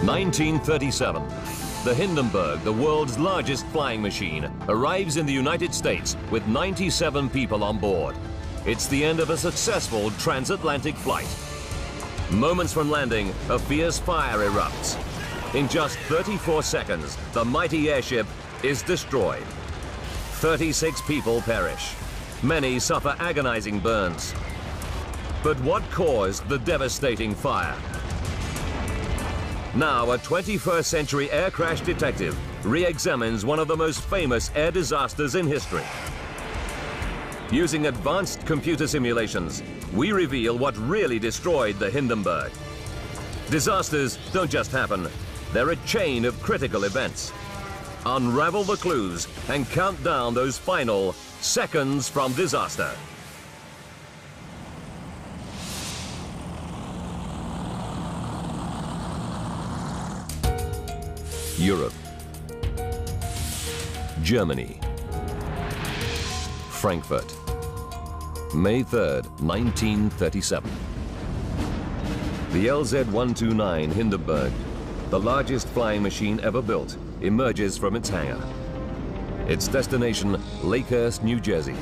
1937. The Hindenburg, the world's largest flying machine, arrives in the United States with 97 people on board. It's the end of a successful transatlantic flight. Moments from landing, a fierce fire erupts. In just 34 seconds, the mighty airship is destroyed. 36 people perish. Many suffer agonizing burns. But what caused the devastating fire? Now, a 21st century air crash detective re-examines one of the most famous air disasters in history. Using advanced computer simulations, we reveal what really destroyed the Hindenburg. Disasters don't just happen, they're a chain of critical events. Unravel the clues and count down those final seconds from disaster. Europe, Germany, Frankfurt, May 3rd, 1937. The LZ-129 Hindenburg, the largest flying machine ever built, emerges from its hangar. Its destination, Lakehurst, New Jersey.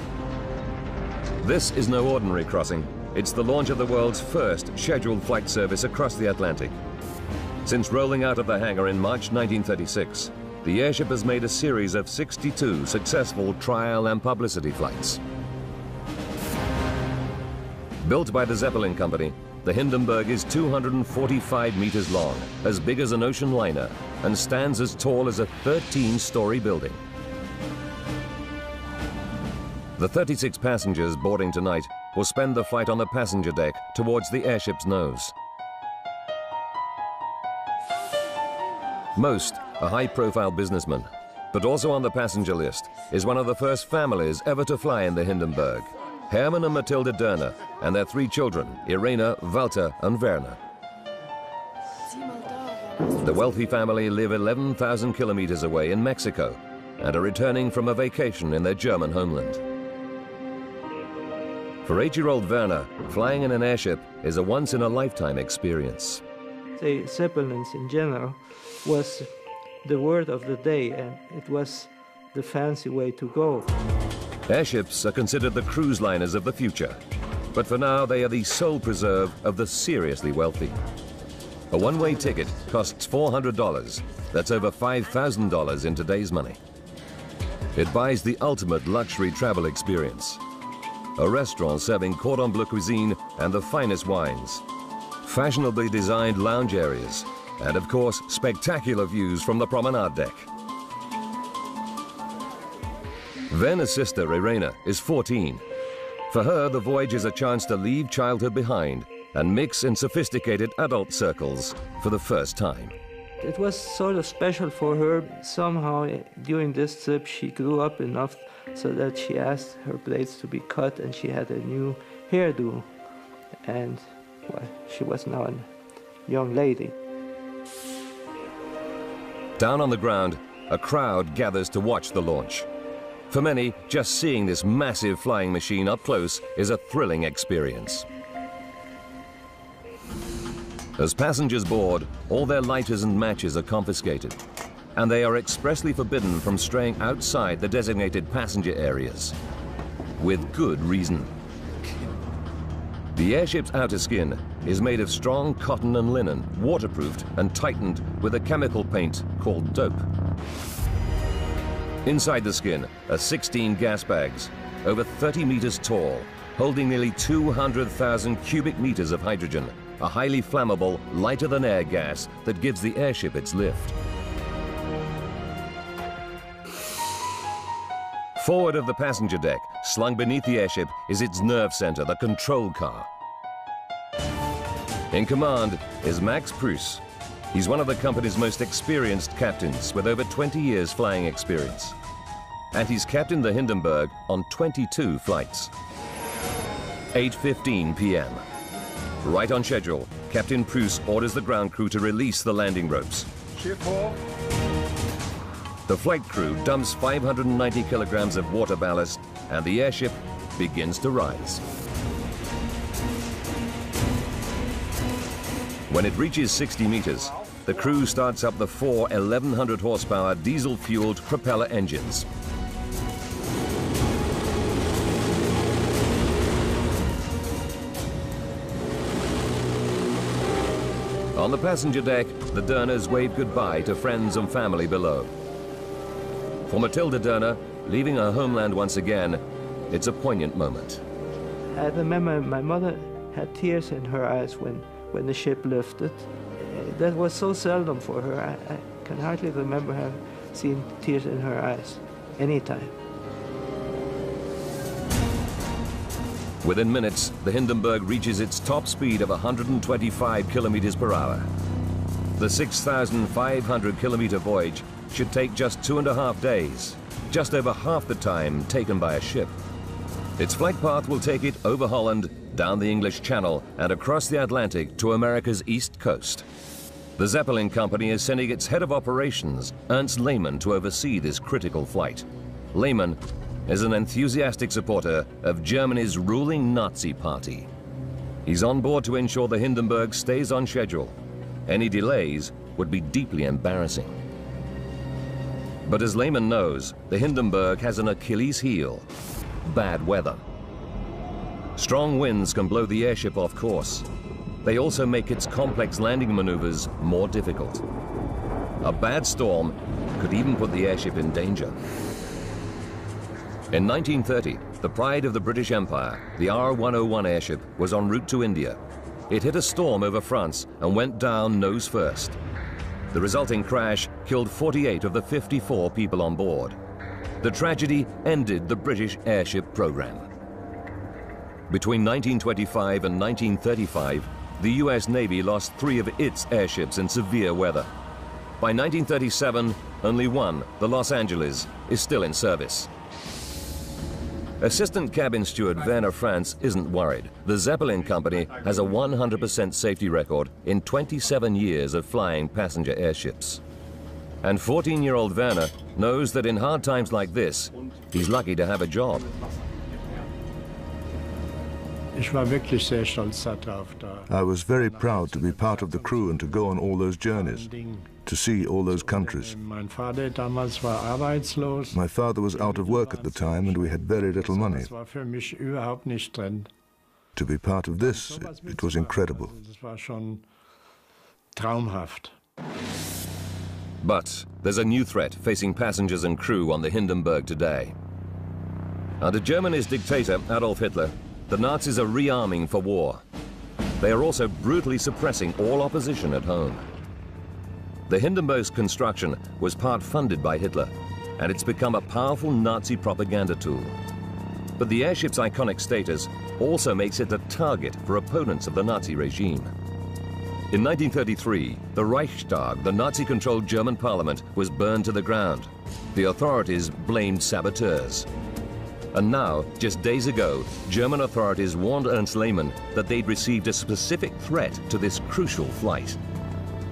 This is no ordinary crossing. It's the launch of the world's first scheduled flight service across the Atlantic. Since rolling out of the hangar in March 1936, the airship has made a series of 62 successful trial and publicity flights. Built by the Zeppelin Company, the Hindenburg is 245 meters long, as big as an ocean liner, and stands as tall as a 13-story building. The 36 passengers boarding tonight will spend the flight on the passenger deck towards the airship's nose. Most are high-profile businessmen, but also on the passenger list is one of the first families ever to fly in the Hindenburg, Hermann and Matilda Dörner, and their 3 children, Irena, Walter, and Werner. The wealthy family live 11,000 kilometers away in Mexico and are returning from a vacation in their German homeland. For 8-year-old Werner, flying in an airship is a once-in-a-lifetime experience. The Zeppelins in general was the word of the day, and it was the fancy way to go. Airships are considered the cruise liners of the future, but for now they are the sole preserve of the seriously wealthy. A one-way ticket costs $400. That's over $5,000 in today's money. It buys the ultimate luxury travel experience. A restaurant serving cordon bleu cuisine and the finest wines. Fashionably designed lounge areas, and of course, spectacular views from the promenade deck. Werner's sister, Irena, is 14. For her, the voyage is a chance to leave childhood behind and mix in sophisticated adult circles for the first time. It was sort of special for her. Somehow, during this trip, she grew up enough so that she asked her braids to be cut, and she had a new hairdo. And well, she was now a young lady. Down on the ground, a crowd gathers to watch the launch. For many, just seeing this massive flying machine up close is a thrilling experience. As passengers board, all their lighters and matches are confiscated, and they are expressly forbidden from straying outside the designated passenger areas. With good reason. The airship's outer skin is made of strong cotton and linen, waterproofed and tightened with a chemical paint called dope. Inside the skin are 16 gas bags, over 30 meters tall, holding nearly 200,000 cubic meters of hydrogen, a highly flammable, lighter-than-air gas that gives the airship its lift. Forward of the passenger deck, slung beneath the airship, is its nerve center, the control car. In command is Max Pruss. He's one of the company's most experienced captains with over 20 years flying experience. And he's captained the Hindenburg on 22 flights. 8:15 p.m. Right on schedule, Captain Pruss orders the ground crew to release the landing ropes. Ship off. The flight crew dumps 590 kilograms of water ballast, and the airship begins to rise. When it reaches 60 meters, the crew starts up the four 1,100 horsepower diesel-fueled propeller engines. On the passenger deck, the Durners wave goodbye to friends and family below. For Matilda Durner, leaving her homeland once again, it's a poignant moment. I remember my mother had tears in her eyes when the ship lifted. That was so seldom for her. I can hardly remember her seeing tears in her eyes anytime. Within minutes, the Hindenburg reaches its top speed of 125 kilometers per hour. The 6,500 kilometer voyage should take just 2.5 days, just over half the time taken by a ship. Its flight path will take it over Holland, down the English Channel, and across the Atlantic to America's east coast. The Zeppelin Company is sending its head of operations, Ernst Lehmann, to oversee this critical flight. Lehmann is an enthusiastic supporter of Germany's ruling Nazi party. He's on board to ensure the Hindenburg stays on schedule. Any delays would be deeply embarrassing. But as Lehmann knows, the Hindenburg has an Achilles heel: bad weather. Strong winds can blow the airship off course. They also make its complex landing maneuvers more difficult. A bad storm could even put the airship in danger. In 1930, the pride of the British Empire, the R-101 airship, was en route to India. It hit a storm over France and went down nose first. The resulting crash killed 48 of the 54 people on board. The tragedy ended the British airship program. Between 1925 and 1935, the US Navy lost 3 of its airships in severe weather. By 1937, only one, the Los Angeles, is still in service. Assistant Cabin Steward Werner Franz isn't worried. The Zeppelin Company has a 100% safety record in 27 years of flying passenger airships. And 14-year-old Werner knows that in hard times like this, he's lucky to have a job. I was very proud to be part of the crew and to go on all those journeys, to see all those countries. My father was out of work at the time and we had very little money. To be part of this, it was incredible. But there's a new threat facing passengers and crew on the Hindenburg today. Under Germany's dictator, Adolf Hitler, the Nazis are rearming for war. They are also brutally suppressing all opposition at home. The Hindenburg's construction was part funded by Hitler, and it's become a powerful Nazi propaganda tool. But the airship's iconic status also makes it a target for opponents of the Nazi regime. In 1933, the Reichstag, the Nazi-controlled German parliament, was burned to the ground. The authorities blamed saboteurs. And now, just days ago, German authorities warned Ernst Lehmann that they'd received a specific threat to this crucial flight.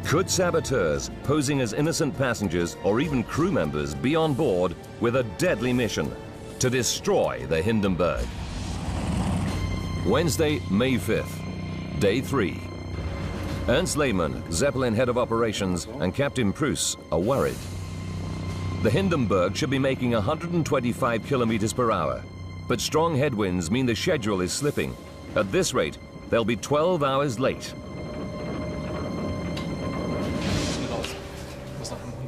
Could saboteurs, posing as innocent passengers or even crew members, be on board with a deadly mission to destroy the Hindenburg? Wednesday, May 5th, Day 3. Ernst Lehmann, Zeppelin head of operations, and Captain Pruss are worried. The Hindenburg should be making 125 kilometers per hour, but strong headwinds mean the schedule is slipping. At this rate, they'll be 12 hours late.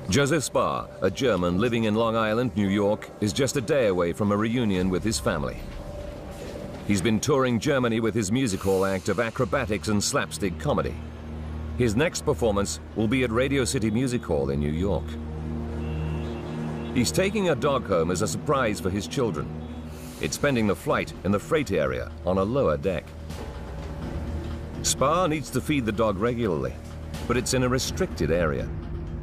Joseph Spar, a German living in Long Island, New York, is just a day away from a reunion with his family. He's been touring Germany with his music hall act of acrobatics and slapstick comedy. His next performance will be at Radio City Music Hall in New York. He's taking a dog home as a surprise for his children. It's spending the flight in the freight area on a lower deck. Spar needs to feed the dog regularly, but it's in a restricted area.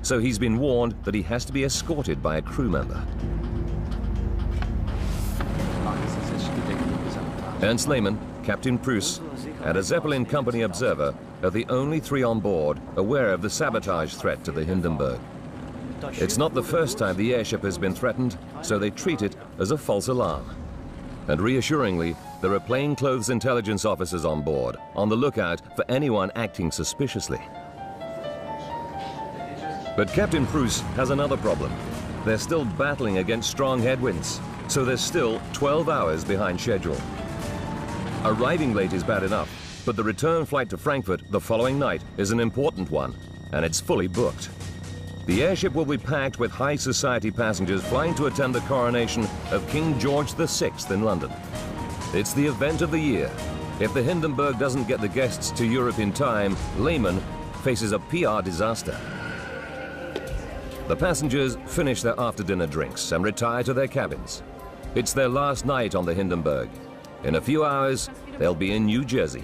So he's been warned that he has to be escorted by a crew member. Ernst Lehmann, Captain Pruss, and a Zeppelin Company observer are the only 3 on board aware of the sabotage threat to the Hindenburg. It's not the first time the airship has been threatened, so they treat it as a false alarm. And reassuringly, there are plainclothes intelligence officers on board, on the lookout for anyone acting suspiciously. But Captain Preuss has another problem. They're still battling against strong headwinds, so they're still 12 hours behind schedule. Arriving late is bad enough, but the return flight to Frankfurt the following night is an important one, and it's fully booked. The airship will be packed with high society passengers flying to attend the coronation of King George VI in London. It's the event of the year. If the Hindenburg doesn't get the guests to Europe in time, Lehman faces a PR disaster. The passengers finish their after-dinner drinks and retire to their cabins. It's their last night on the Hindenburg. In a few hours, they'll be in New Jersey.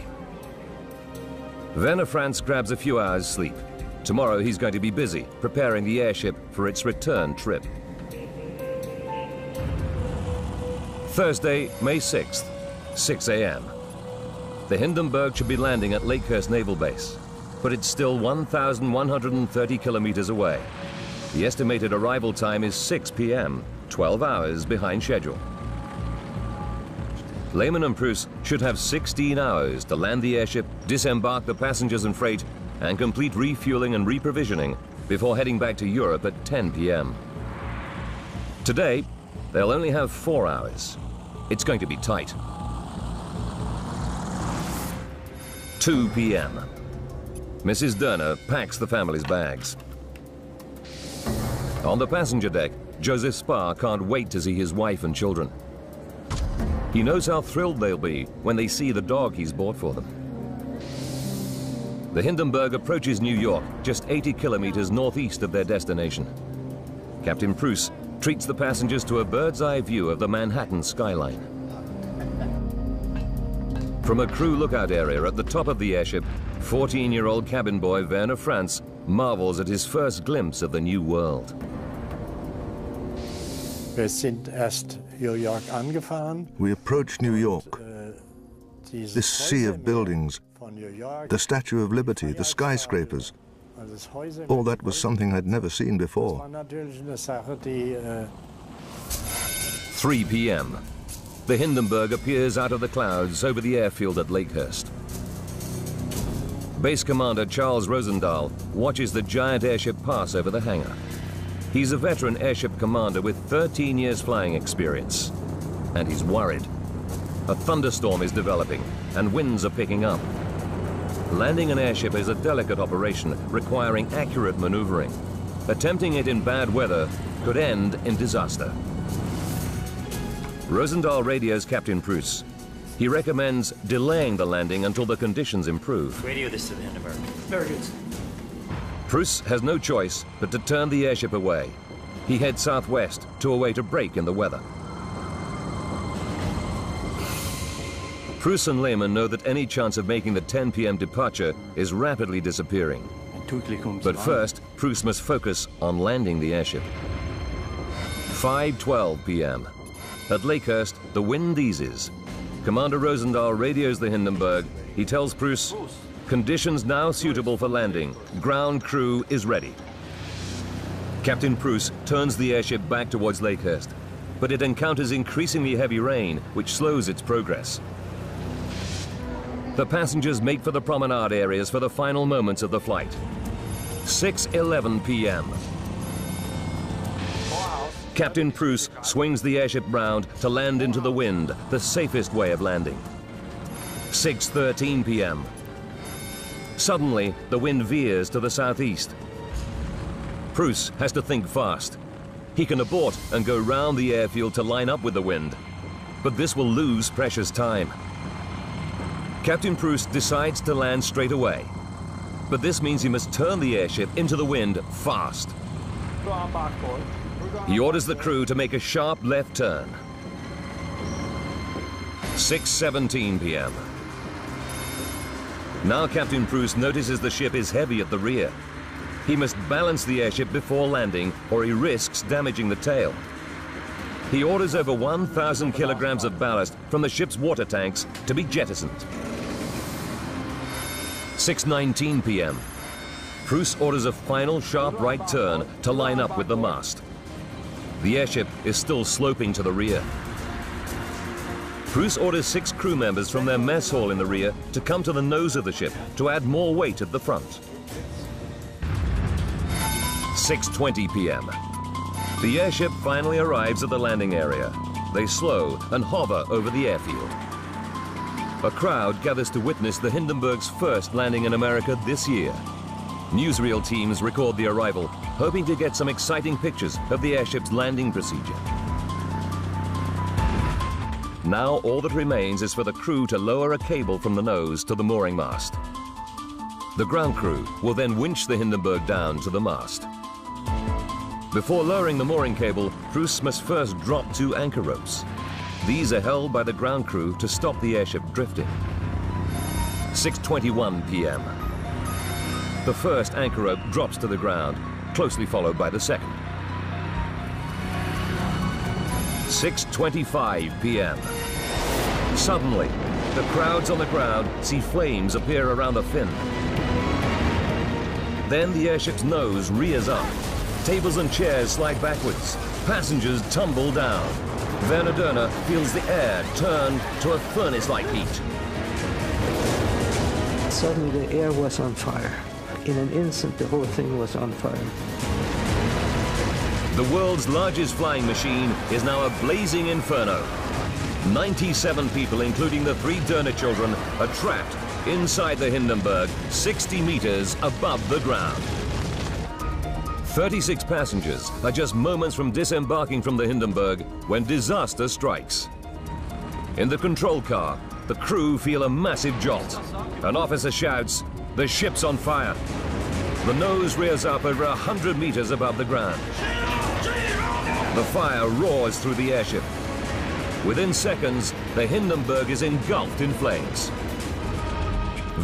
Werner Franz grabs a few hours sleep. Tomorrow he's going to be busy preparing the airship for its return trip. Thursday, May 6th, 6 a.m. The Hindenburg should be landing at Lakehurst Naval Base, but it's still 1,130 kilometers away. The estimated arrival time is 6 p.m., 12 hours behind schedule. Lehman and Preuss should have 16 hours to land the airship, disembark the passengers and freight, and complete refueling and reprovisioning before heading back to Europe at 10 p.m. Today, they'll only have 4 hours. It's going to be tight. 2 p.m. Mrs. Derner packs the family's bags. On the passenger deck, Joseph Spar can't wait to see his wife and children. He knows how thrilled they'll be when they see the dog he's bought for them. The Hindenburg approaches New York, just 80 kilometers northeast of their destination. Captain Preuss treats the passengers to a bird's-eye view of the Manhattan skyline. From a crew lookout area at the top of the airship, 14-year-old cabin boy Werner Franz marvels at his first glimpse of the new world. We approached New York. This sea of buildings, the Statue of Liberty, the skyscrapers, all that was something I'd never seen before. 3 p.m. The Hindenburg appears out of the clouds over the airfield at Lakehurst. Base Commander Charles Rosendahl watches the giant airship pass over the hangar. He's a veteran airship commander with 13 years flying experience, and he's worried. A thunderstorm is developing, and winds are picking up. Landing an airship is a delicate operation requiring accurate maneuvering. Attempting it in bad weather could end in disaster. Rosendahl radios Captain Preuss. He recommends delaying the landing until the conditions improve. Radio this to the Hindenburg. Very good. Preuss has no choice but to turn the airship away. He heads southwest to await a break in the weather. Preuss and Lehman know that any chance of making the 10 p.m. departure is rapidly disappearing. But first, Preuss must focus on landing the airship. 5:12 p.m. At Lakehurst, the wind eases. Commander Rosendahl radios the Hindenburg. He tells Preuss, "Conditions now suitable for landing. Ground crew is ready." Captain Preuss turns the airship back towards Lakehurst, but it encounters increasingly heavy rain, which slows its progress. The passengers make for the promenade areas for the final moments of the flight. 6:11 p.m. Captain Preuss swings the airship round to land into the wind, the safest way of landing. 6:13 p.m. Suddenly, the wind veers to the southeast. Preuss has to think fast. He can abort and go round the airfield to line up with the wind, but this will lose precious time. Captain Preuss decides to land straight away, but this means he must turn the airship into the wind fast. He orders the crew to make a sharp left turn. 6:17 p.m. Now Captain Preuss notices the ship is heavy at the rear. He must balance the airship before landing, or he risks damaging the tail. He orders over 1,000 kilograms of ballast from the ship's water tanks to be jettisoned. 6:19 p.m. Preuss orders a final sharp right turn to line up with the mast. The airship is still sloping to the rear. Preuss orders 6 crew members from their mess hall in the rear to come to the nose of the ship to add more weight at the front. 6:20 p.m. The airship finally arrives at the landing area. They slow and hover over the airfield. A crowd gathers to witness the Hindenburg's first landing in America this year. Newsreel teams record the arrival, hoping to get some exciting pictures of the airship's landing procedure. Now all that remains is for the crew to lower a cable from the nose to the mooring mast. The ground crew will then winch the Hindenburg down to the mast. Before lowering the mooring cable, crews must first drop 2 anchor ropes. These are held by the ground crew to stop the airship drifting. 6:21 p.m. The first anchor rope drops to the ground, closely followed by the second. 6:25 p.m. Suddenly, the crowds on the ground see flames appear around the fin. Then the airship's nose rears up. Tables and chairs slide backwards. Passengers tumble down. Werner Doehner feels the air turn to a furnace-like heat. Suddenly the air was on fire. In an instant, the whole thing was on fire. The world's largest flying machine is now a blazing inferno. 97 people, including the 3 Doehner children, are trapped inside the Hindenburg, 60 meters above the ground. 36 passengers are just moments from disembarking from the Hindenburg when disaster strikes. In the control car, the crew feel a massive jolt. An officer shouts, "The ship's on fire." The nose rears up over 100 meters above the ground. The fire roars through the airship. Within seconds, the Hindenburg is engulfed in flames.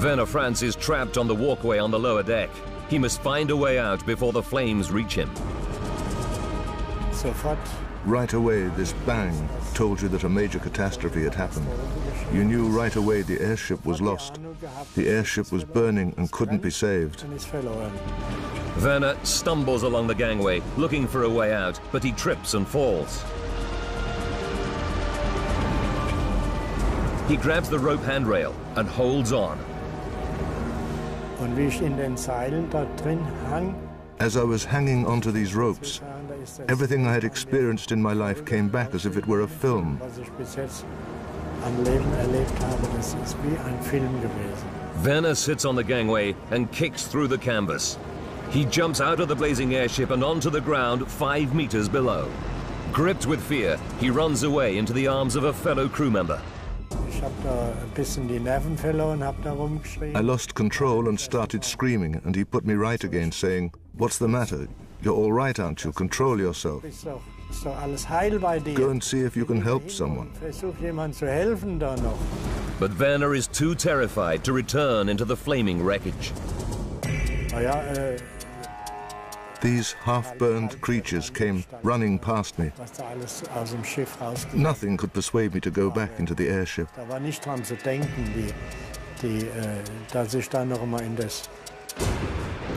Werner Franz is trapped on the walkway on the lower deck. He must find a way out before the flames reach him. Right away, this bang told you that a major catastrophe had happened. You knew right away the airship was lost. The airship was burning and couldn't be saved. Werner stumbles along the gangway, looking for a way out, but he trips and falls. He grabs the rope handrail and holds on. As I was hanging onto these ropes, everything I had experienced in my life came back as if it were a film. Werner sits on the gangway and kicks through the canvas. He jumps out of the blazing airship and onto the ground 5 meters below. Gripped with fear, he runs away into the arms of a fellow crew member. I lost control and started screaming, and he put me right again, saying, "What's the matter? You're all right, aren't you? Control yourself. Go and see if you can help someone." But Werner is too terrified to return into the flaming wreckage. These half-burned creatures came running past me. Nothing could persuade me to go back into the airship.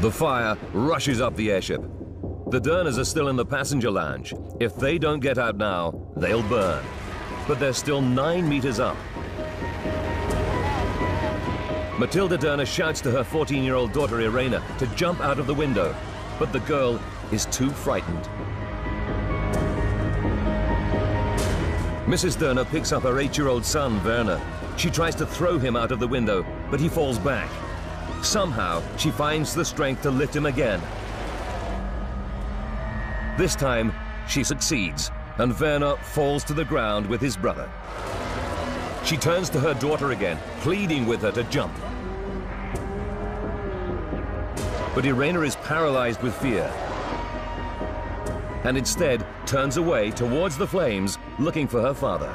The fire rushes up the airship. The Doehners are still in the passenger lounge. If they don't get out now, they'll burn. But they're still 9 meters up. Matilda Doehner shouts to her 14-year-old daughter Irena to jump out of the window, but the girl is too frightened. Mrs. Doehner picks up her 8-year-old son, Werner. She tries to throw him out of the window, but he falls back. Somehow, she finds the strength to lift him again. This time, she succeeds, and Werner falls to the ground with his brother. She turns to her daughter again, pleading with her to jump. But Irena is paralyzed with fear, and instead turns away towards the flames, looking for her father.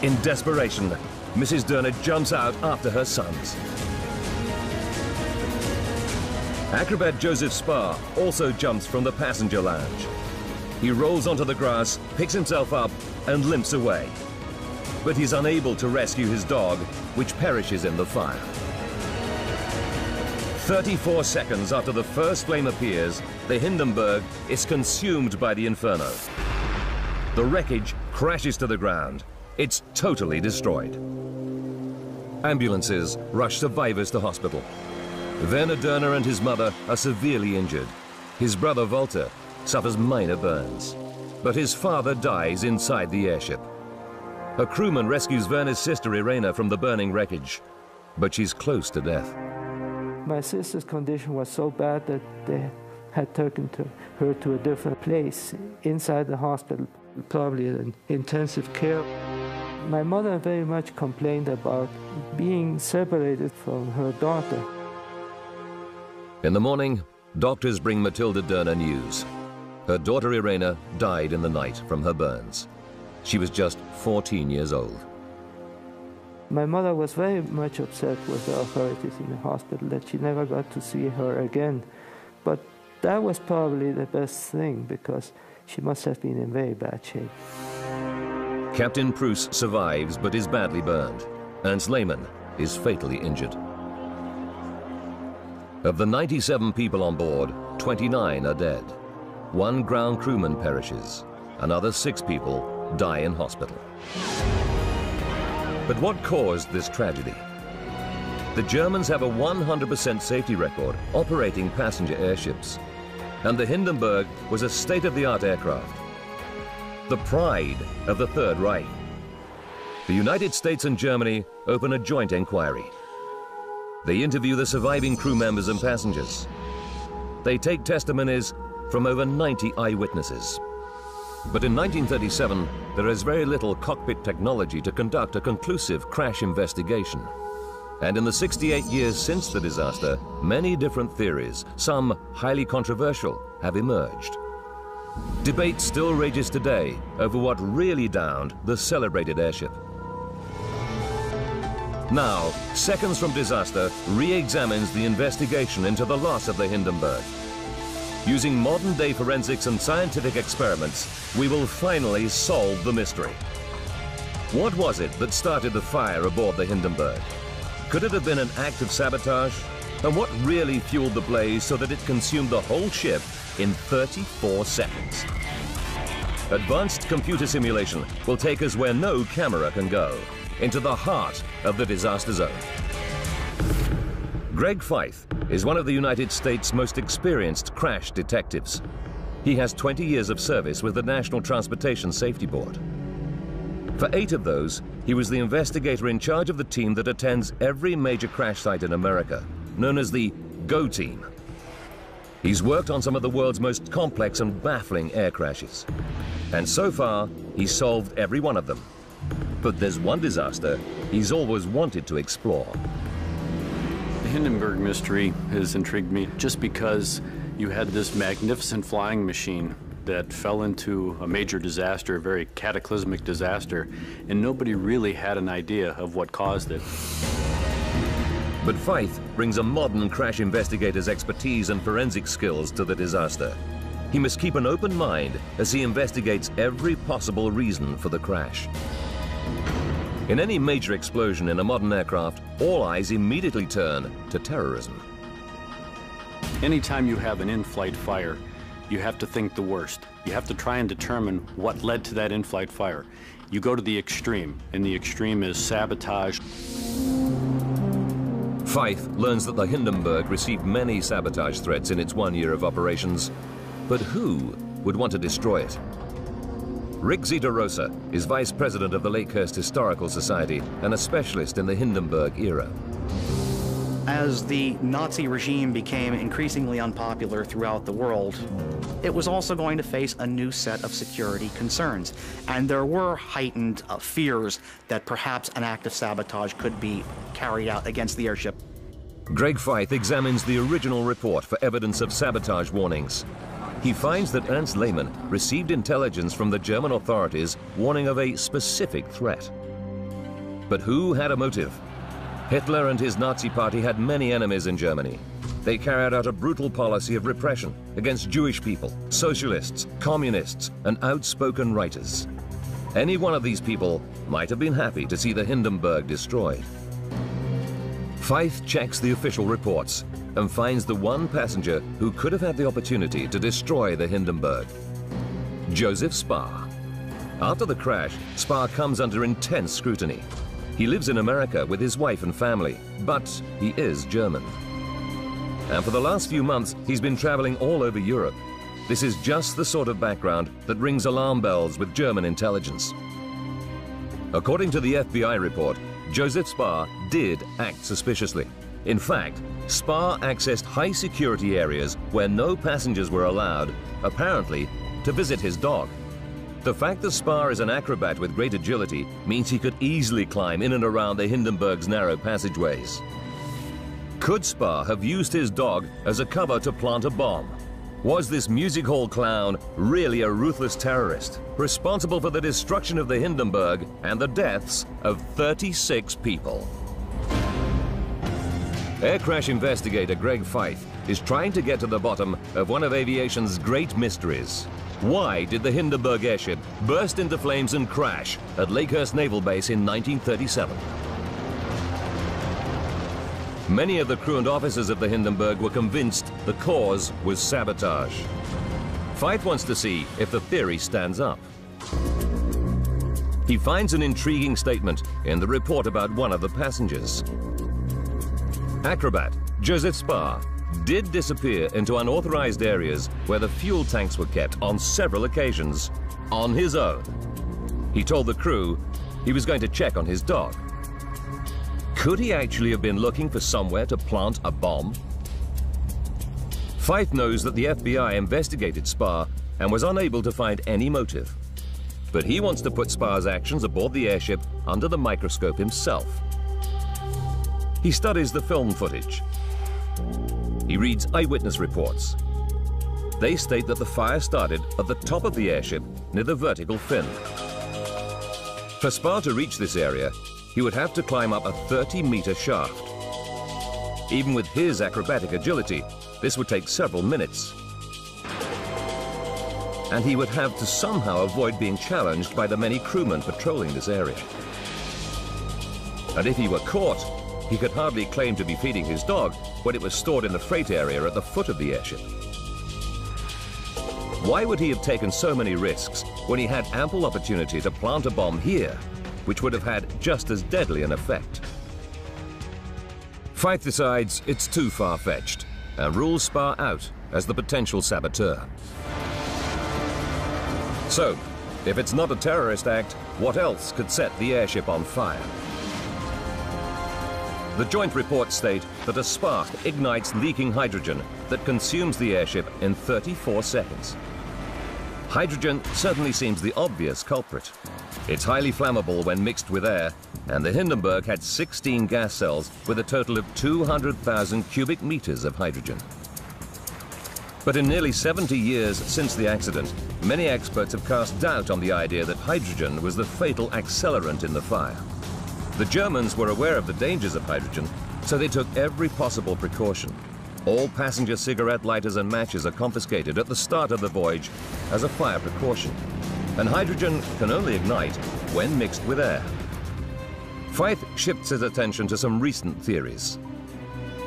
In desperation, Mrs. Doehner jumps out after her sons. Acrobat Joseph Spar also jumps from the passenger lounge. He rolls onto the grass, picks himself up, and limps away. But he's unable to rescue his dog, which perishes in the fire. 34 seconds after the first flame appears, the Hindenburg is consumed by the inferno. The wreckage crashes to the ground. It's totally destroyed. Ambulances rush survivors to hospital. Werner Dörner and his mother are severely injured. His brother Walter suffers minor burns. But his father dies inside the airship. A crewman rescues Werner's sister Irena from the burning wreckage, but she's close to death. My sister's condition was so bad that they had taken her to a different place inside the hospital, probably in intensive care. My mother very much complained about being separated from her daughter. In the morning, doctors bring Matilda Dörner news. Her daughter Irena died in the night from her burns. She was just 14 years old. My mother was very much upset with the authorities in the hospital that she never got to see her again. But that was probably the best thing, because she must have been in very bad shape. Captain Pruss survives but is badly burned. Ernst Lehmann is fatally injured. Of the 97 people on board, 29 are dead. One ground crewman perishes. Another 6 people die in hospital. But what caused this tragedy? The Germans have a 100% safety record operating passenger airships. And the Hindenburg was a state-of-the-art aircraft. The pride of the Third Reich. The United States and Germany open a joint inquiry. They interview the surviving crew members and passengers. They take testimonies from over 90 eyewitnesses. But in 1937, there is very little cockpit technology to conduct a conclusive crash investigation. And in the 68 years since the disaster, many different theories, some highly controversial, have emerged. Debate still rages today over what really downed the celebrated airship. Now, Seconds from Disaster re-examines the investigation into the loss of the Hindenburg. Using modern-day forensics and scientific experiments, we will finally solve the mystery. What was it that started the fire aboard the Hindenburg? Could it have been an act of sabotage? And what really fueled the blaze so that it consumed the whole ship in 34 seconds? Advanced computer simulation will take us where no camera can go, into the heart of the disaster zone. Greg Feith is one of the United States' most experienced crash detectives. He has 20 years of service with the National Transportation Safety Board. For 8 of those, he was the investigator in charge of the team that attends every major crash site in America, known as the GO team. He's worked on some of the world's most complex and baffling air crashes. And so far, he's solved every one of them. But there's one disaster he's always wanted to explore. The Hindenburg mystery has intrigued me just because you had this magnificent flying machine that fell into a major disaster, a very cataclysmic disaster, and nobody really had an idea of what caused it. But Feith brings a modern crash investigator's expertise and forensic skills to the disaster. He must keep an open mind as he investigates every possible reason for the crash. In any major explosion in a modern aircraft, all eyes immediately turn to terrorism. Anytime you have an in-flight fire, you have to think the worst. You have to try and determine what led to that in-flight fire. You go to the extreme, and the extreme is sabotage. Feith learns that the Hindenburg received many sabotage threats in its 1 year of operations. But who would want to destroy it? Rick Zitarosa is vice president of the Lakehurst Historical Society and a specialist in the Hindenburg era. As the Nazi regime became increasingly unpopular throughout the world, it was also going to face a new set of security concerns. And there were heightened fears that perhaps an act of sabotage could be carried out against the airship. Greg Feith examines the original report for evidence of sabotage warnings. He finds that Ernst Lehmann received intelligence from the German authorities warning of a specific threat. But who had a motive? Hitler and his Nazi party had many enemies in Germany. They carried out a brutal policy of repression against Jewish people, socialists, communists, and outspoken writers. Any one of these people might have been happy to see the Hindenburg destroyed. Feith checks the official reports and finds the one passenger who could have had the opportunity to destroy the Hindenburg: Joseph Spar. After the crash, Spar comes under intense scrutiny. He lives in America with his wife and family, but he is German. And for the last few months, he's been traveling all over Europe. This is just the sort of background that rings alarm bells with German intelligence. According to the FBI report, Joseph Spar did act suspiciously. In fact, Spar accessed high-security areas where no passengers were allowed, apparently to visit his dog. The fact that Spar is an acrobat with great agility means he could easily climb in and around the Hindenburg's narrow passageways. Could Spar have used his dog as a cover to plant a bomb? Was this music hall clown really a ruthless terrorist, responsible for the destruction of the Hindenburg and the deaths of 36 people? Air crash investigator Greg Feith is trying to get to the bottom of one of aviation's great mysteries. Why did the Hindenburg airship burst into flames and crash at Lakehurst Naval Base in 1937? Many of the crew and officers of the Hindenburg were convinced the cause was sabotage. Feith wants to see if the theory stands up. He finds an intriguing statement in the report about one of the passengers. Acrobat Joseph Spar did disappear into unauthorized areas where the fuel tanks were kept on several occasions on his own. He told the crew he was going to check on his dog. Could he actually have been looking for somewhere to plant a bomb? Feith knows that the FBI investigated Spar and was unable to find any motive. But he wants to put Spar's actions aboard the airship under the microscope himself. He studies the film footage. He reads eyewitness reports. They state that the fire started at the top of the airship near the vertical fin. For Spar to reach this area, he would have to climb up a 30-meter shaft. Even with his acrobatic agility, this would take several minutes. And he would have to somehow avoid being challenged by the many crewmen patrolling this area. And if he were caught, he could hardly claim to be feeding his dog when it was stored in the freight area at the foot of the airship. Why would he have taken so many risks when he had ample opportunity to plant a bomb here, which would have had just as deadly an effect? Feith decides it's too far-fetched and rules Spar out as the potential saboteur. So, if it's not a terrorist act, what else could set the airship on fire? The joint reports state that a spark ignites leaking hydrogen that consumes the airship in 34 seconds. Hydrogen certainly seems the obvious culprit. It's highly flammable when mixed with air, and the Hindenburg had 16 gas cells with a total of 200,000 cubic meters of hydrogen. But in nearly 70 years since the accident, many experts have cast doubt on the idea that hydrogen was the fatal accelerant in the fire. The Germans were aware of the dangers of hydrogen, so they took every possible precaution. All passenger cigarette lighters and matches are confiscated at the start of the voyage as a fire precaution. And hydrogen can only ignite when mixed with air. Feith shifts his attention to some recent theories.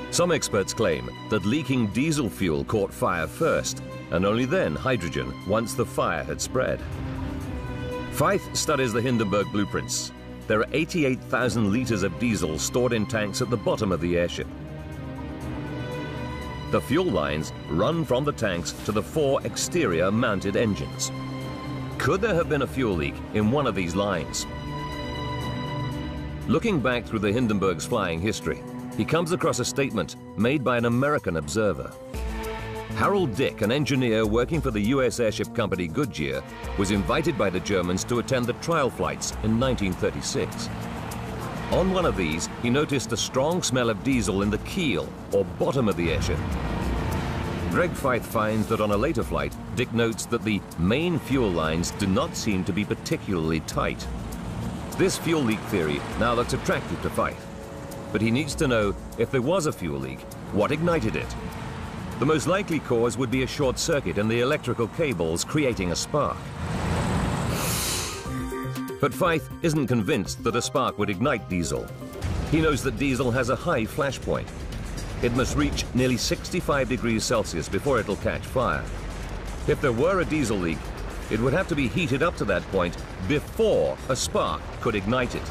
Some experts claim that leaking diesel fuel caught fire first, and only then hydrogen once the fire had spread. Feith studies the Hindenburg blueprints. There are 88,000 liters of diesel stored in tanks at the bottom of the airship. The fuel lines run from the tanks to the 4 exterior mounted engines. Could there have been a fuel leak in one of these lines? Looking back through the Hindenburg's flying history, he comes across a statement made by an American observer. Harold Dick, an engineer working for the US airship company Goodyear, was invited by the Germans to attend the trial flights in 1936. On one of these, he noticed a strong smell of diesel in the keel, or bottom of the airship. Greg Feith finds that on a later flight, Dick notes that the main fuel lines do not seem to be particularly tight. This fuel leak theory now looks attractive to Feith, but he needs to know if there was a fuel leak, what ignited it. The most likely cause would be a short circuit in the electrical cables, creating a spark. But Feith isn't convinced that a spark would ignite diesel. He knows that diesel has a high flash point. It must reach nearly 65 degrees Celsius before it'll catch fire. If there were a diesel leak, it would have to be heated up to that point before a spark could ignite it.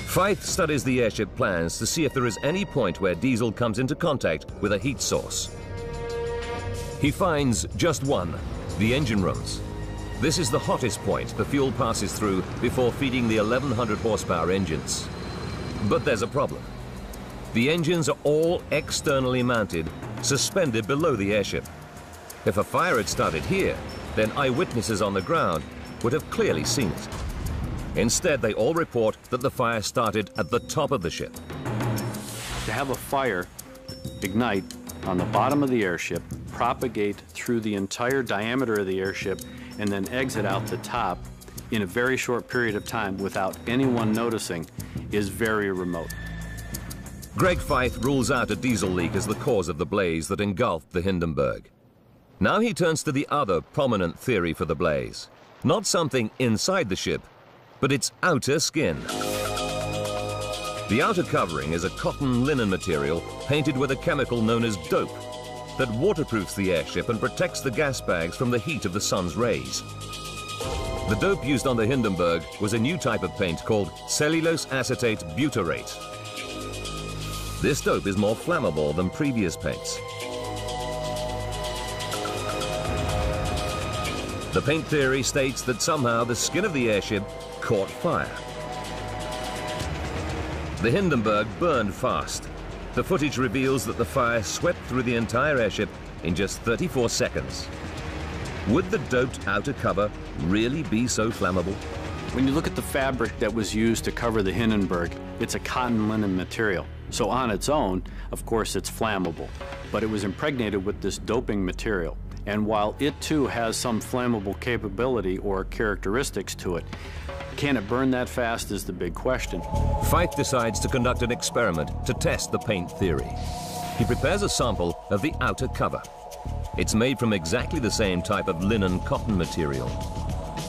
Fythe studies the airship plans to see if there is any point where diesel comes into contact with a heat source. He finds just one, the engine rooms. This is the hottest point the fuel passes through before feeding the 1100 horsepower engines. But there's a problem. The engines are all externally mounted, suspended below the airship. If a fire had started here, then eyewitnesses on the ground would have clearly seen it. Instead, they all report that the fire started at the top of the ship. To have a fire ignite on the bottom of the airship, propagate through the entire diameter of the airship, and then exit out the top in a very short period of time without anyone noticing is very remote. Greg Fythe rules out a diesel leak as the cause of the blaze that engulfed the Hindenburg. Now he turns to the other prominent theory for the blaze. Not something inside the ship, but its outer skin. The outer covering is a cotton linen material painted with a chemical known as dope that waterproofs the airship and protects the gas bags from the heat of the sun's rays. The dope used on the Hindenburg was a new type of paint called cellulose acetate butyrate. This dope is more flammable than previous paints. The paint theory states that somehow the skin of the airship caught fire. The Hindenburg burned fast. The footage reveals that the fire swept through the entire airship in just 34 seconds. Would the doped outer cover really be so flammable? When you look at the fabric that was used to cover the Hindenburg, it's a cotton linen material. So on its own, of course, it's flammable. But it was impregnated with this doping material. And while it too has some flammable capability or characteristics to it, can it burn that fast is the big question. Fythe decides to conduct an experiment to test the paint theory. He prepares a sample of the outer cover. It's made from exactly the same type of linen cotton material.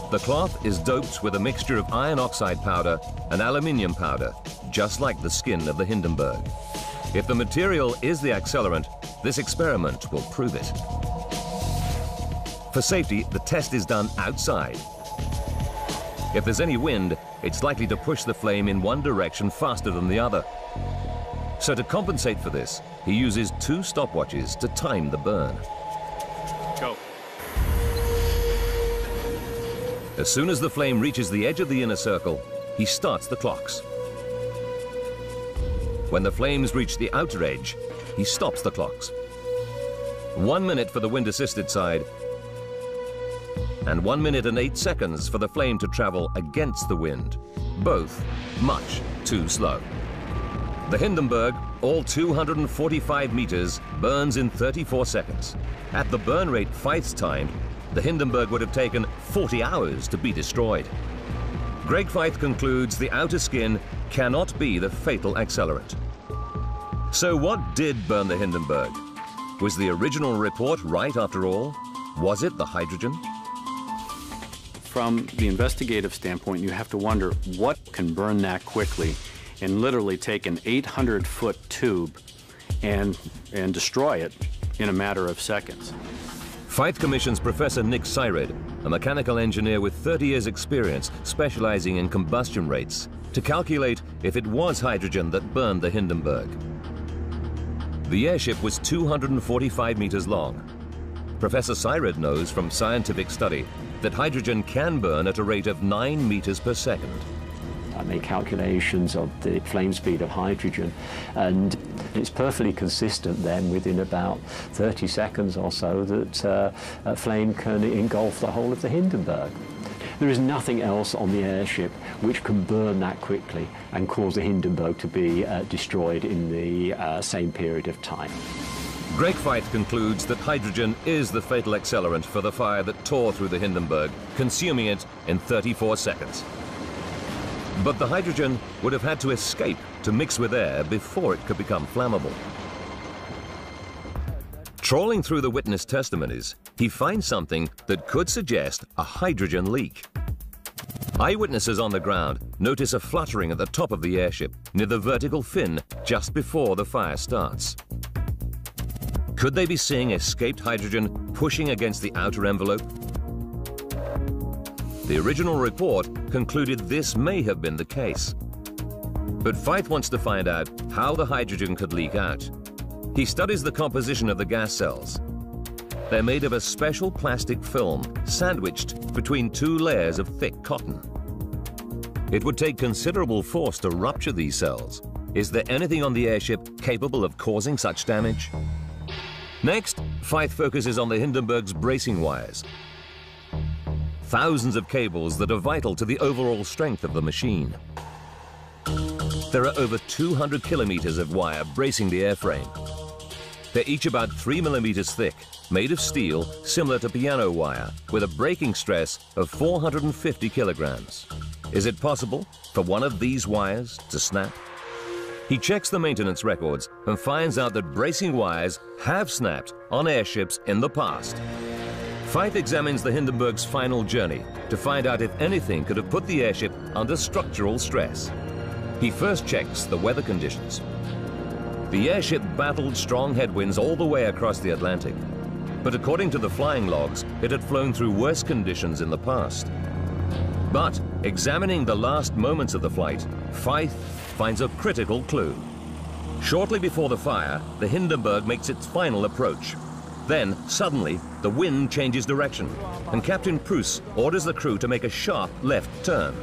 The cloth is doped with a mixture of iron oxide powder and aluminium powder, just like the skin of the Hindenburg. If the material is the accelerant, this experiment will prove it. For safety, the test is done outside. If there's any wind, it's likely to push the flame in one direction faster than the other. So to compensate for this, he uses 2 stopwatches to time the burn. Go. As soon as the flame reaches the edge of the inner circle, he starts the clocks. When the flames reach the outer edge, he stops the clocks. 1 minute for the wind-assisted side, and 1 minute and 8 seconds for the flame to travel against the wind. Both much too slow. The Hindenburg, all 245 meters, burns in 34 seconds. At the burn rate Fythe's timed, the Hindenburg would have taken 40 hours to be destroyed. Greg Fythe concludes the outer skin cannot be the fatal accelerant. So what did burn the Hindenburg? Was the original report right after all? Was it the hydrogen? From the investigative standpoint, you have to wonder what can burn that quickly and literally take an 800-foot tube and destroy it in a matter of seconds. Fythe commissions Professor Nick Syred, a mechanical engineer with 30 years' experience specializing in combustion rates, to calculate if it was hydrogen that burned the Hindenburg. The airship was 245 meters long. Professor Syred knows from scientific study that hydrogen can burn at a rate of 9 meters per second. I made calculations of the flame speed of hydrogen, and it's perfectly consistent then within about 30 seconds or so that a flame can engulf the whole of the Hindenburg. There is nothing else on the airship which can burn that quickly and cause the Hindenburg to be destroyed in the same period of time. Greg Fythe concludes that hydrogen is the fatal accelerant for the fire that tore through the Hindenburg, consuming it in 34 seconds. But the hydrogen would have had to escape to mix with air before it could become flammable. Trawling through the witness testimonies, he finds something that could suggest a hydrogen leak. Eyewitnesses on the ground notice a fluttering at the top of the airship near the vertical fin just before the fire starts. Could they be seeing escaped hydrogen pushing against the outer envelope? The original report concluded this may have been the case. But Feith wants to find out how the hydrogen could leak out. He studies the composition of the gas cells. They're made of a special plastic film sandwiched between two layers of thick cotton. It would take considerable force to rupture these cells. Is there anything on the airship capable of causing such damage? Next, Feith focuses on the Hindenburg's bracing wires. Thousands of cables that are vital to the overall strength of the machine. There are over 200 kilometers of wire bracing the airframe. They're each about 3 millimeters thick, made of steel similar to piano wire, with a breaking stress of 450 kilograms. Is it possible for one of these wires to snap? He checks the maintenance records and finds out that bracing wires have snapped on airships in the past. Feith examines the Hindenburg's final journey to find out if anything could have put the airship under structural stress. He first checks the weather conditions. The airship battled strong headwinds all the way across the Atlantic, but according to the flying logs, it had flown through worse conditions in the past. But examining the last moments of the flight, Feith finds a critical clue. Shortly before the fire, the Hindenburg makes its final approach. Then, suddenly, the wind changes direction, and Captain Pruss orders the crew to make a sharp left turn.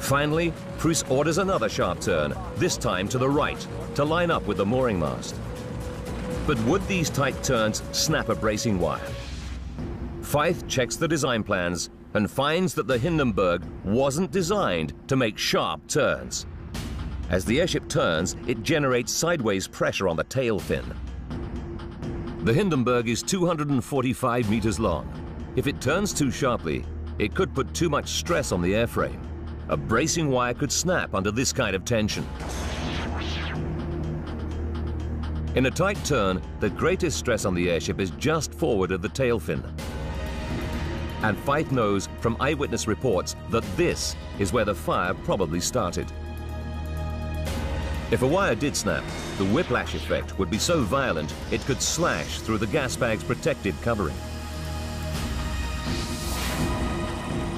Finally, Pruss orders another sharp turn, this time to the right, to line up with the mooring mast. But would these tight turns snap a bracing wire? Feith checks the design plans and finds that the Hindenburg wasn't designed to make sharp turns. As the airship turns, it generates sideways pressure on the tail fin. The Hindenburg is 245 meters long. If it turns too sharply, it could put too much stress on the airframe. A bracing wire could snap under this kind of tension. In a tight turn, the greatest stress on the airship is just forward of the tail fin. And Feith knows from eyewitness reports that this is where the fire probably started. If a wire did snap, the whiplash effect would be so violent it could slash through the gas bag's protective covering.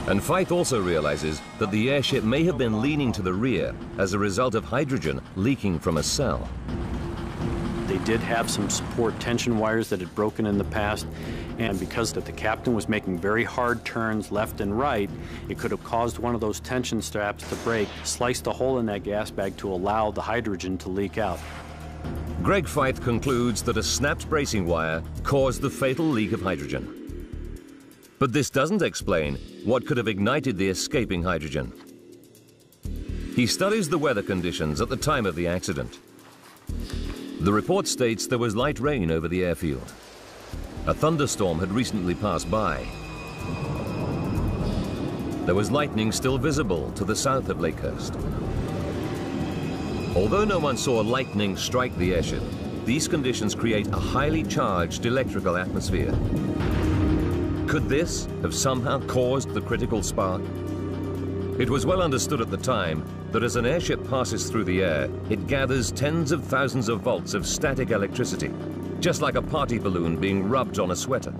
And Feith also realizes that the airship may have been leaning to the rear as a result of hydrogen leaking from a cell. They did have some support tension wires that had broken in the past, and because the captain was making very hard turns left and right, it could have caused one of those tension straps to break, sliced a hole in that gas bag to allow the hydrogen to leak out. Greg Feith concludes that a snapped bracing wire caused the fatal leak of hydrogen. But this doesn't explain what could have ignited the escaping hydrogen. He studies the weather conditions at the time of the accident. The report states there was light rain over the airfield. A thunderstorm had recently passed by. There was lightning still visible to the south of Lakehurst. Although no one saw lightning strike the airship, these conditions create a highly charged electrical atmosphere. Could this have somehow caused the critical spark? It was well understood at the time that as an airship passes through the air, it gathers tens of thousands of volts of static electricity, just like a party balloon being rubbed on a sweater.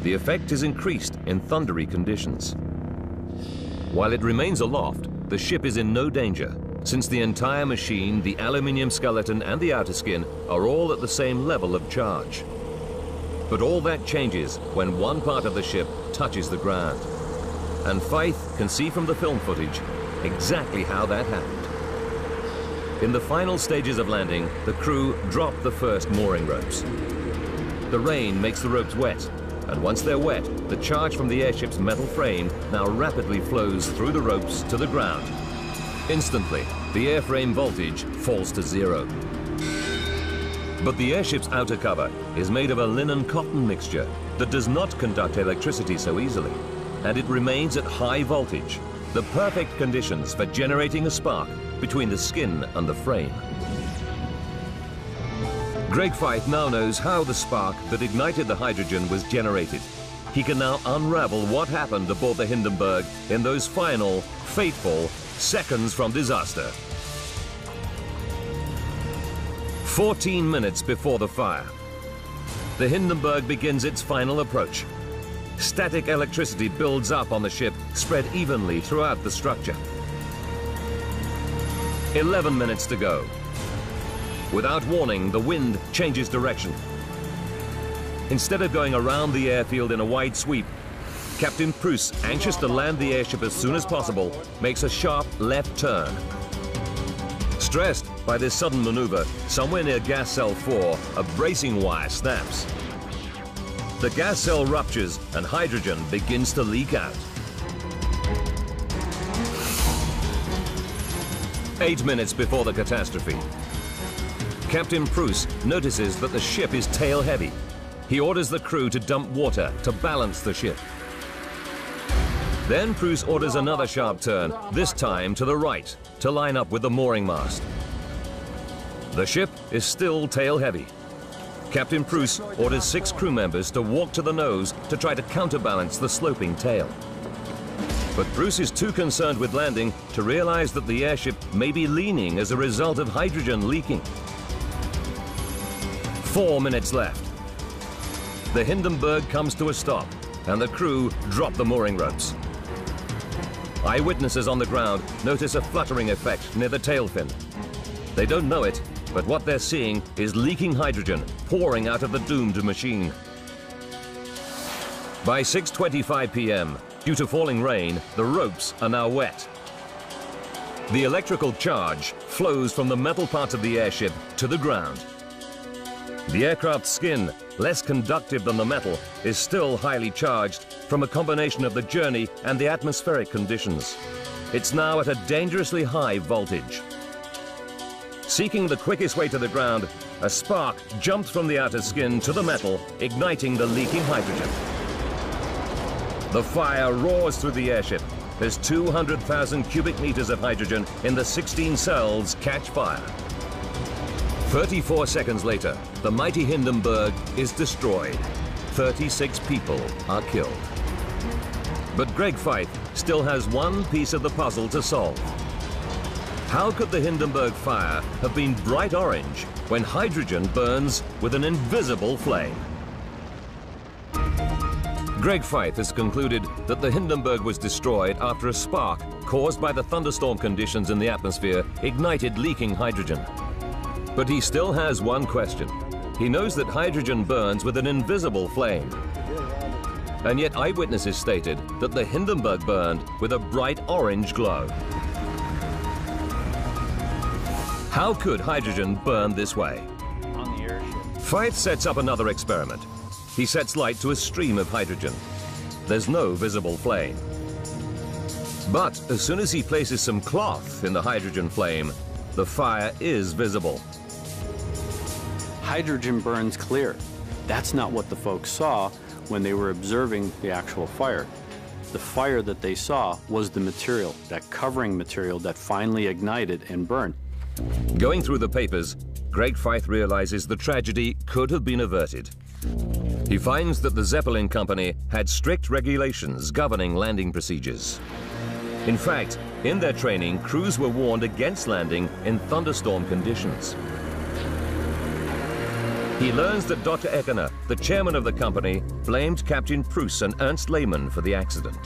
The effect is increased in thundery conditions. While it remains aloft, the ship is in no danger, since the entire machine, the aluminium skeleton and the outer skin are all at the same level of charge. But all that changes when one part of the ship touches the ground. And Feith can see from the film footage exactly how that happened. In the final stages of landing, the crew drop the first mooring ropes. The rain makes the ropes wet, and once they're wet, the charge from the airship's metal frame now rapidly flows through the ropes to the ground. Instantly, the airframe voltage falls to zero. But the airship's outer cover is made of a linen-cotton mixture that does not conduct electricity so easily, and it remains at high voltage, the perfect conditions for generating a spark between the skin and the frame. Greg Feith now knows how the spark that ignited the hydrogen was generated. He can now unravel what happened aboard the Hindenburg in those final, fateful seconds from disaster. 14 minutes before the fire, the Hindenburg begins its final approach. Static electricity builds up on the ship, spread evenly throughout the structure. 11 minutes to go. Without warning, the wind changes direction. Instead of going around the airfield in a wide sweep, Captain Pruss, anxious to land the airship as soon as possible, makes a sharp left turn. Stressed by this sudden maneuver, somewhere near gas cell 4, a bracing wire snaps. The gas cell ruptures and hydrogen begins to leak out. 8 minutes before the catastrophe, Captain Pruss notices that the ship is tail heavy. He orders the crew to dump water to balance the ship. Then Pruss orders another sharp turn, this time to the right, to line up with the mooring mast. The ship is still tail heavy. Captain Pruss orders 6 crew members to walk to the nose to try to counterbalance the sloping tail. But Pruss is too concerned with landing to realize that the airship may be leaning as a result of hydrogen leaking. 4 minutes left. The Hindenburg comes to a stop, and the crew drop the mooring ropes. Eyewitnesses on the ground notice a fluttering effect near the tail fin. They don't know it, but what they're seeing is leaking hydrogen pouring out of the doomed machine. By 6:25 p.m., due to falling rain, the ropes are now wet. The electrical charge flows from the metal parts of the airship to the ground. The aircraft's skin, less conductive than the metal, is still highly charged from a combination of the journey and the atmospheric conditions. It's now at a dangerously high voltage. Seeking the quickest way to the ground, a spark jumped from the outer skin to the metal, igniting the leaking hydrogen. The fire roars through the airship as 200,000 cubic meters of hydrogen in the 16 cells catch fire. 34 seconds later, the mighty Hindenburg is destroyed. 36 people are killed. But Greg Feith still has one piece of the puzzle to solve. How could the Hindenburg fire have been bright orange when hydrogen burns with an invisible flame? Greg Feith has concluded that the Hindenburg was destroyed after a spark caused by the thunderstorm conditions in the atmosphere ignited leaking hydrogen. But he still has one question. He knows that hydrogen burns with an invisible flame. And yet eyewitnesses stated that the Hindenburg burned with a bright orange glow. How could hydrogen burn this way? On the airship. Feith sets up another experiment. He sets light to a stream of hydrogen. There's no visible flame. But as soon as he places some cloth in the hydrogen flame, the fire is visible. Hydrogen burns clear. That's not what the folks saw when they were observing the actual fire. The fire that they saw was the material, that covering material that finally ignited and burned. Going through the papers, Greg Feith realizes the tragedy could have been averted. He finds that the Zeppelin company had strict regulations governing landing procedures. In fact, in their training, crews were warned against landing in thunderstorm conditions. He learns that Dr. Eckener, the chairman of the company, blamed Captain Pruss and Ernst Lehmann for the accident.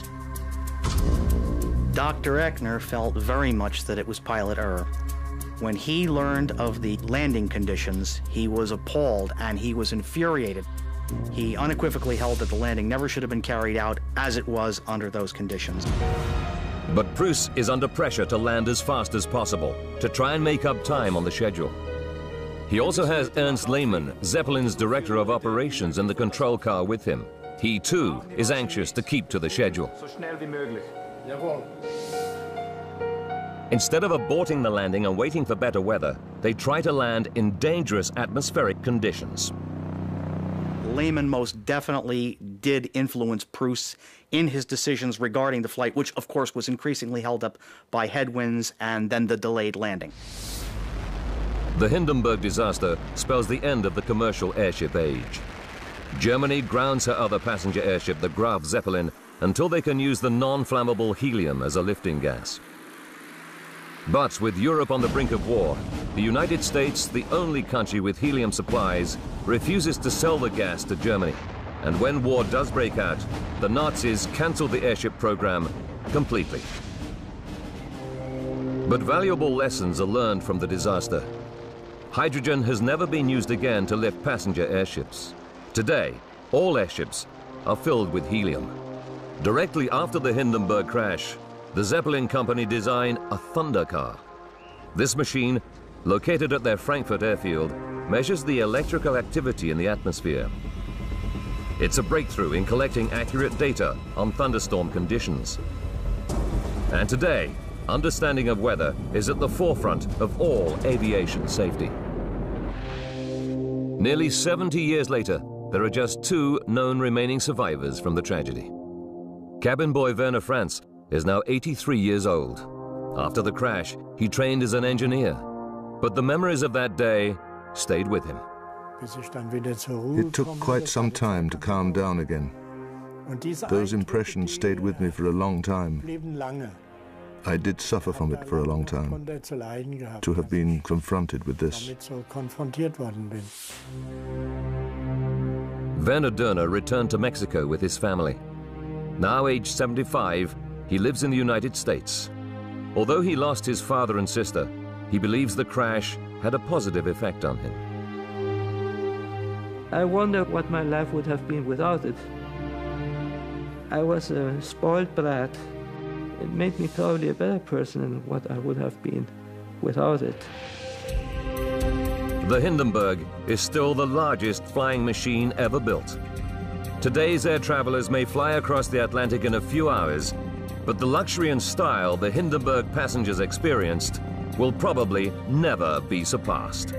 Dr. Eckener felt very much that it was pilot error. When he learned of the landing conditions, he was appalled and he was infuriated. He unequivocally held that the landing never should have been carried out as it was under those conditions. But Pruss is under pressure to land as fast as possible to try and make up time on the schedule. He also has Ernst Lehmann, Zeppelin's director of operations, in the control car with him. He too is anxious to keep to the schedule. Instead of aborting the landing and waiting for better weather, they try to land in dangerous atmospheric conditions. Lehmann most definitely did influence Pruss in his decisions regarding the flight, which of course was increasingly held up by headwinds and then the delayed landing. The Hindenburg disaster spells the end of the commercial airship age. Germany grounds her other passenger airship, the Graf Zeppelin, until they can use the non-flammable helium as a lifting gas. But with Europe on the brink of war, the United States, the only country with helium supplies, refuses to sell the gas to Germany. And when war does break out, the Nazis cancel the airship program completely. But valuable lessons are learned from the disaster. Hydrogen has never been used again to lift passenger airships. Today, all airships are filled with helium. Directly after the Hindenburg crash, the Zeppelin company designed a Thunder car. This machine, located at their Frankfurt airfield, measures the electrical activity in the atmosphere. It's a breakthrough in collecting accurate data on thunderstorm conditions. And today, understanding of weather is at the forefront of all aviation safety. Nearly 70 years later, there are just 2 known remaining survivors from the tragedy. Cabin boy Werner Franz is now 83 years old. After the crash, he trained as an engineer, but the memories of that day stayed with him. It took quite some time to calm down again. Those impressions stayed with me for a long time. I did suffer from it for a long time, to have been confronted with this. Werner Dörner returned to Mexico with his family. Now aged 75, he lives in the United States. Although he lost his father and sister, he believes the crash had a positive effect on him. I wonder what my life would have been without it. I was a spoiled brat. It made me probably a better person than what I would have been without it. The Hindenburg is still the largest flying machine ever built. Today's air travelers may fly across the Atlantic in a few hours, but the luxury and style the Hindenburg passengers experienced will probably never be surpassed.